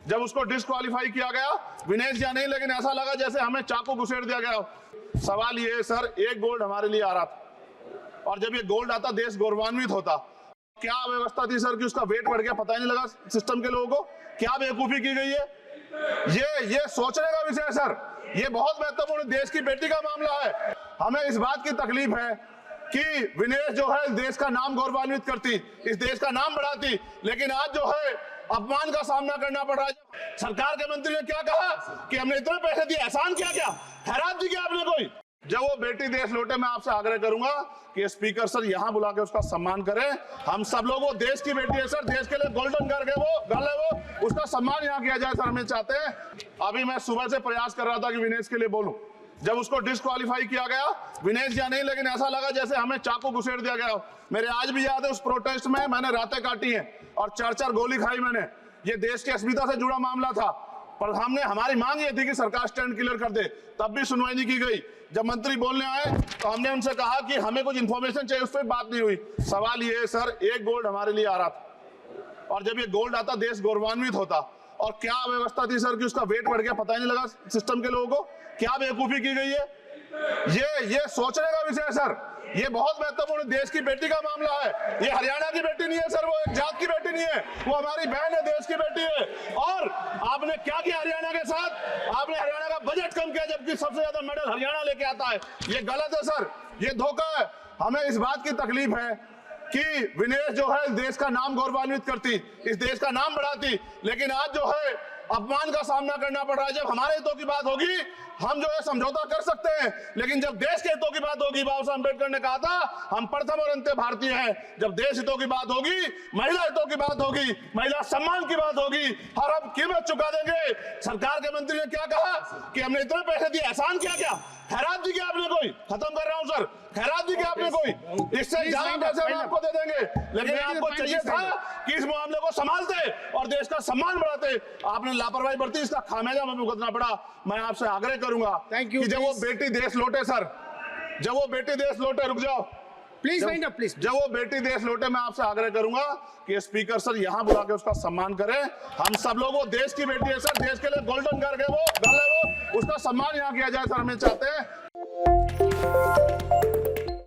जब उसको डिस्क्वालीफाई किया गया, विनेश या नहीं, लेकिन ऐसा लगा जैसे हमें चाकू घुसेड़ दिया गया। सवाल ये है सर, एक गोल्ड हमारे लिए आ रहा था और जब ये गोल्ड आता देश गौरवान्वित होता। क्या व्यवस्था थी सर कि उसका वेट बढ़ गया, पता ही नहीं लगा सिस्टम के लोगों को। क्या बेवकूफी की गई है, ये सोचने का विषय है सर। ये बहुत महत्वपूर्ण देश की बेटी का मामला है। हमें इस बात की तकलीफ है कि विनेश जो है देश का नाम गौरवान्वित करती, इस देश का नाम बढ़ाती, लेकिन आज जो है अपमान का सामना करना पड़ रहा है। सरकार के मंत्री ने क्या कहा कि हमने इतने पैसे दिए, एहसान किया क्या, खैरात दी क्या आपने कोई? जब वो बेटी देश लौटे, मैं आपसे आग्रह करूंगा कि स्पीकर सर यहां बुला के उसका सम्मान करें। हम सब लोग, वो देश की बेटी है सर, देश के लिए गोल्डन करके वो गल है, वो उसका सम्मान यहां किया जाए सर, हमें चाहते हैं। अभी मैं सुबह से प्रयास कर रहा था कि विनेश के लिए बोलूं। जब उसको डिस्क्वालीफाई किया गया, विनेश या नहीं, लेकिन ऐसा लगा जैसे हमें चाकू घुसेड़ दिया गया। मेरे आज भी याद है उस प्रोटेस्ट में मैंने रातें काटी हैं और 4-4 गोली खाई मैंने। ये देश की अस्मिता से जुड़ा मामला था, पर हमने, हमारी मांग ये थी कि सरकार स्टैंड क्लियर कर दे, तब भी सुनवाई नहीं की गई। जब मंत्री बोलने आए तो हमने उनसे कहा कि हमें कुछ इंफॉर्मेशन चाहिए, उस पर बात नहीं हुई। सवाल ये है सर, एक गोल्ड हमारे लिए आ रहा था और जब ये गोल्ड आता देश गौरवान्वित होता। और क्या व्यवस्था थी सर कि उसका वेट बढ़ गया, पता ही नहीं लगा सिस्टम के लोगों को। क्या बेवकूफी की गई है, ये सोचने का विषय है सर। ये बहुत महत्वपूर्ण देश की बेटी का मामला है। ये हरियाणा की बेटी नहीं है सर, वो एक जात की बेटी नहीं है, वो हमारी बहन है, देश की बेटी है। और आपने क्या किया हरियाणा के साथ? आपने हरियाणा का बजट कम किया, जबकि सबसे ज्यादा मेडल हरियाणा लेके आता है। ये गलत है सर, ये धोखा है। हमें इस बात की तकलीफ है कि विनेश जो है देश का नाम गौरवान्वित करती, इस देश का नाम बढ़ाती, लेकिन आज जो है अपमान का सामना करना पड़ रहा है। जब हमारे हितों की बात होगी हम जो है समझौता कर सकते हैं, लेकिन जब देश के हितों की बात होगी, बाबा साहब अम्बेडकर ने कहा था हम प्रथम और अंत्य भारतीय हैं। जब देश हितों की बात होगी, महिला हितों की बात होगी, महिला सम्मान की बात होगी, हर हम कीमत चुका देंगे। सरकार के मंत्री ने क्या कहा कि हमने इतने पैसे दिए, एहसान किया क्या, खैरात दी क्या आपने कोई? खत्म कर रहा हूं सर, खैरात दी क्या आपने कोई? इससे ज्यादा पैसे हम आपको दे देंगे, लेकिन आपको चाहिए था कि इस मामले को संभालते और देश का सम्मान बढ़ाते। आपने लापरवाही बरती, इसका खामियाजा हमें भुगतना पड़ा। मैं आपसे आग्रह करूंगा कि जब वो बेटी देश लौटे सर, जब वो बेटी देश लौटे, रुक जाओ प्लीज वाइंड अप प्लीज। जब वो बेटी देश लौटे, मैं आपसे आग्रह करूंगा कि स्पीकर सर यहां बुला के उसका सम्मान करें। हम सब लोग, वो देश की बेटी है सर, देश के लिए गोल्डन करके वो गल है, वो उसका सम्मान यहां किया जाए सर, हमें चाहते हैं।